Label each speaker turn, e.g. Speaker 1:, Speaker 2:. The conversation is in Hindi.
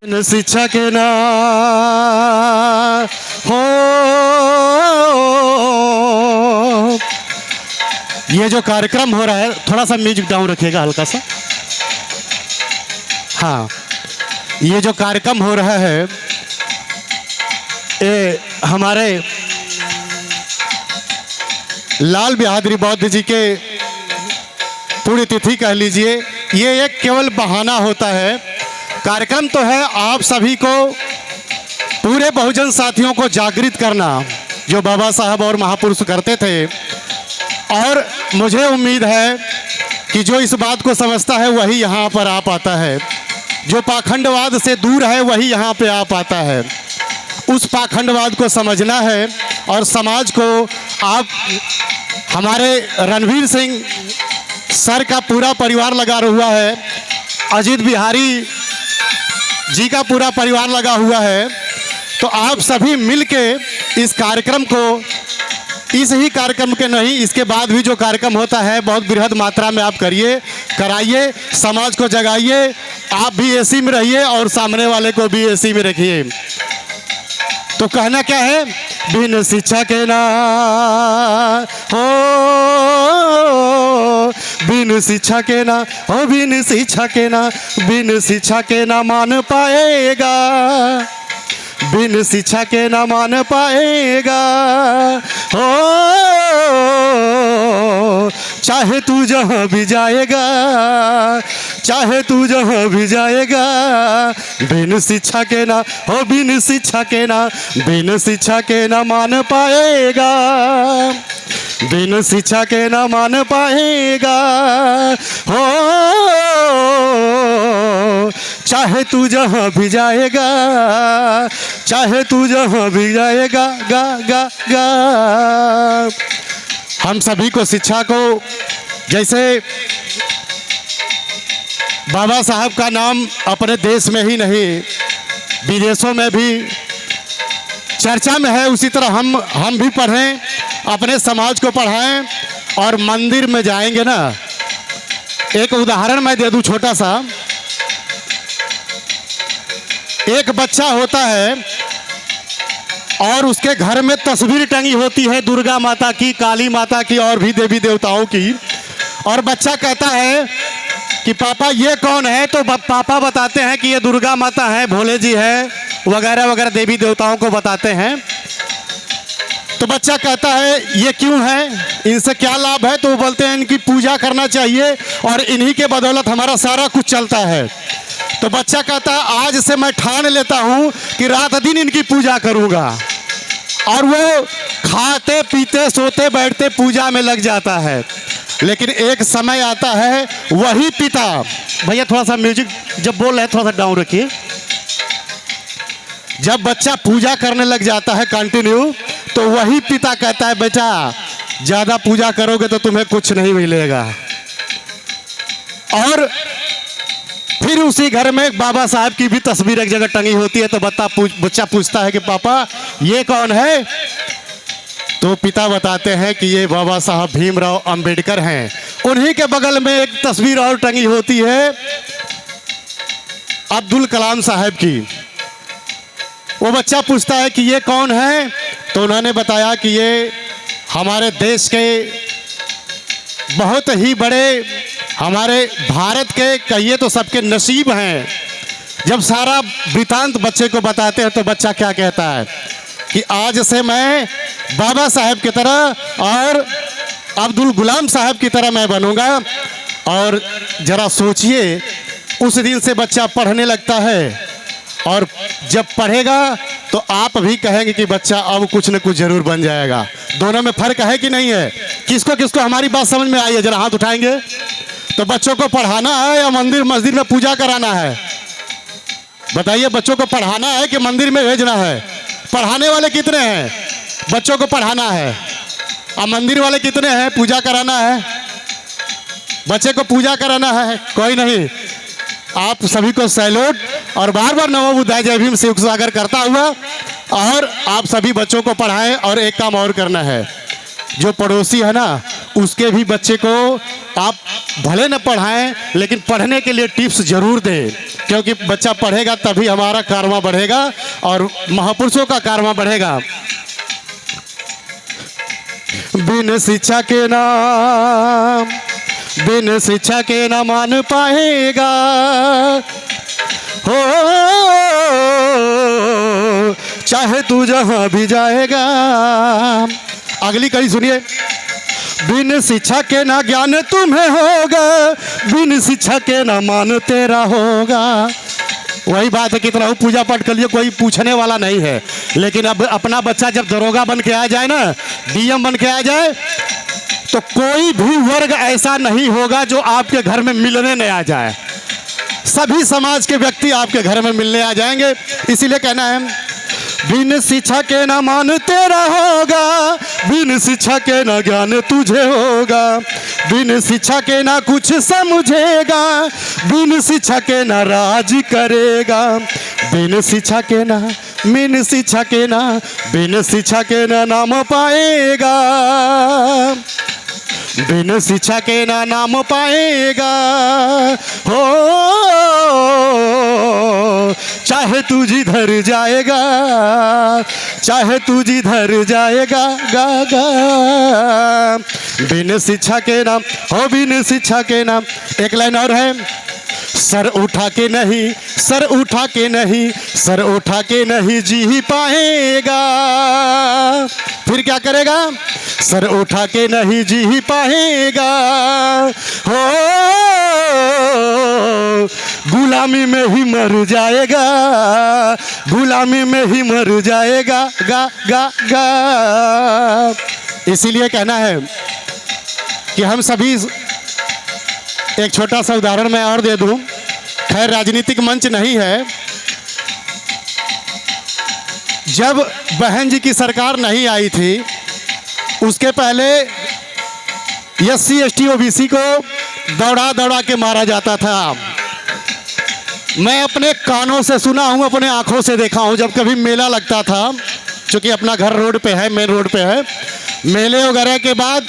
Speaker 1: शिक्षा के ना हो, ये जो कार्यक्रम हो रहा है, थोड़ा सा म्यूजिक डाउन रखिएगा हल्का सा। हाँ, ये जो कार्यक्रम हो रहा है ये हमारे लाल बहादुर बौद्ध जी के पुण्यतिथि कह लीजिए। ये एक केवल बहाना होता है। कार्यक्रम तो है आप सभी को, पूरे बहुजन साथियों को जागृत करना, जो बाबा साहब और महापुरुष करते थे। और मुझे उम्मीद है कि जो इस बात को समझता है वही यहाँ पर आ पाता है, जो पाखंडवाद से दूर है वही यहाँ पे आ पाता है। उस पाखंडवाद को समझना है और समाज को आप, हमारे रणवीर सिंह सर का पूरा परिवार लगा हुआ है, अजीत बिहारी जी का पूरा परिवार लगा हुआ है, तो आप सभी मिलके इस कार्यक्रम को, इस ही कार्यक्रम के नहीं, इसके बाद भी जो कार्यक्रम होता है बहुत बृहद मात्रा में आप करिए, कराइए, समाज को जगाइए। आप भी एसी में रहिए और सामने वाले को भी एसी में रखिए। तो कहना क्या है, बिन शिक्षा के ना हो, बिन शिक्षा के ना हो, बिन शिक्षा के ना, बिन शिक्षा के ना मान पाएगा, बिन शिक्षा के ना मान पाएगा हो, चाहे तू जहाँ भी जाएगा, चाहे तू जहाँ भी जाएगा, बिन शिक्षा के ना हो, बिन शिक्षा के ना, बिन शिक्षा के ना मान पाएगा, बिन शिक्षा के ना मान पाएगा हो, चाहे तू जहाँ भी जाएगा, चाहे तू जहाँ भी जाएगा, गा गा गा। हम सभी को शिक्षा को, जैसे बाबा साहब का नाम अपने देश में ही नहीं विदेशों में भी चर्चा में है, उसी तरह हम भी पढ़ें, अपने समाज को पढ़ाएं। और मंदिर में जाएंगे ना, एक उदाहरण मैं दे दूं छोटा सा। एक बच्चा होता है और उसके घर में तस्वीर टंगी होती है दुर्गा माता की, काली माता की और भी देवी देवताओं की। और बच्चा कहता है कि पापा ये कौन है, तो पापा बताते हैं कि ये दुर्गा माता है, भोले जी है, वगैरह वगैरह देवी देवताओं को बताते हैं। तो बच्चा कहता है ये क्यों है, इनसे क्या लाभ है, तो वो बोलते हैं इनकी पूजा करना चाहिए और इन्हीं के बदौलत हमारा सारा कुछ चलता है। तो बच्चा कहता है आज से मैं ठान लेता हूं कि रात दिन इनकी पूजा करूंगा। और वो खाते पीते सोते बैठते पूजा में लग जाता है। लेकिन एक समय आता है, वही पिता, भैया थोड़ा सा म्यूजिक जब बोल रहे हैं थोड़ा सा डाउन रखिए। जब बच्चा पूजा करने लग जाता है कंटिन्यू, तो वही पिता कहता है बेटा ज्यादा पूजा करोगे तो तुम्हें कुछ नहीं मिलेगा। और फिर उसी घर में बाबा साहब की भी तस्वीर एक जगह टंगी होती है। तो बच्चा पूछता है कि पापा ये कौन है, तो पिता बताते हैं कि ये बाबा साहब भीमराव अंबेडकर हैं। उन्हीं के बगल में एक तस्वीर और टंगी होती है अब्दुल कलाम साहब की। वो बच्चा पूछता है कि ये कौन है, तो उन्होंने बताया कि ये हमारे देश के बहुत ही बड़े, हमारे भारत के कहिए तो सबके नसीब हैं। जब सारा वृतांत बच्चे को बताते हैं तो बच्चा क्या कहता है कि आज से मैं बाबा साहब की तरह और अब्दुल गुलाम साहब की तरह मैं बनूंगा। और जरा सोचिए, उस दिन से बच्चा पढ़ने लगता है और जब पढ़ेगा तो आप भी कहेंगे कि बच्चा अब कुछ न कुछ जरूर बन जाएगा। दोनों में फर्क है कि नहीं है? किसको किसको हमारी बात समझ में आई है, जरा हाथ उठाएंगे। तो बच्चों को पढ़ाना है या मंदिर मस्जिद में पूजा कराना है? बताइए, बच्चों को पढ़ाना है कि मंदिर में भेजना है? पढ़ाने वाले कितने हैं? बच्चों को पढ़ाना है। और मंदिर वाले कितने हैं? पूजा कराना है। बच्चे को पूजा कराना है, कोई नहीं। आप सभी को सैल्यूट और बार बार नमो बुद्धाय जय भीम शिव सागर करता हुआ, और आप सभी बच्चों को पढ़ाएं। और एक काम और करना है, जो पड़ोसी है ना, उसके भी बच्चे को आप भले न पढ़ाएं लेकिन पढ़ने के लिए टिप्स जरूर दें, क्योंकि बच्चा पढ़ेगा तभी हमारा कारवां बढ़ेगा और महापुरुषों का कारवां बढ़ेगा। बिन शिक्षा के नाम, बिन शिक्षा के ना मान पाएगा हो, चाहे तू जहां भी जाएगा। अगली कड़ी सुनिए। बिन शिक्षा के ना ज्ञान तुम्हें होगा, बिन शिक्षा के ना मान तेरा होगा। वही बात है, कितना पूजा पाठ कर लिए कोई पूछने वाला नहीं है, लेकिन अब अपना बच्चा जब दरोगा बन के आ जाए ना, डीएम बन के आ जाए, तो कोई भी वर्ग ऐसा नहीं होगा जो आपके घर में मिलने नहीं आ जाए। सभी समाज के व्यक्ति आपके घर में मिलने आ जाएंगे। इसीलिए कहना है बिन शिक्षा के ना मान तेरा होगा, बिन शिक्षा के ना ज्ञान तुझे होगा, बिन शिक्षा के ना कुछ समझेगा, बिन शिक्षा के ना राज करेगा, बिन शिक्षा के ना, बिन शिक्षा के ना, बिन शिक्षा के ना नाम पाएगा, बिन शिक्षा के ना नाम पाएगा हो, चाहे तू जिधर जाएगा, चाहे तू जिधर जाएगा गा गा। बिन शिक्षा के नाम हो, बिन शिक्षा के नाम। एक लाइन और है, सर उठा के नहीं, सर उठा के नहीं, सर उठा के नहीं जी पाएगा। फिर क्या करेगा? सर उठा के नहीं जी पाएगा हो, गुलामी में ही मर जाएगा, गुलामी में ही मर जाएगा गा गा गा। इसीलिए कहना है कि हम सभी, एक छोटा सा उदाहरण मैं और दे दूं, खैर राजनीतिक मंच नहीं है। जब बहन जी की सरकार नहीं आई थी, उसके पहले एससी एसटी ओबीसी को दौड़ा दौड़ा के मारा जाता था। मैं अपने कानों से सुना हूँ, अपने आंखों से देखा हूँ। जब कभी मेला लगता था, क्योंकि अपना घर रोड पे है, मेन रोड पे है, मेले वगैरह के बाद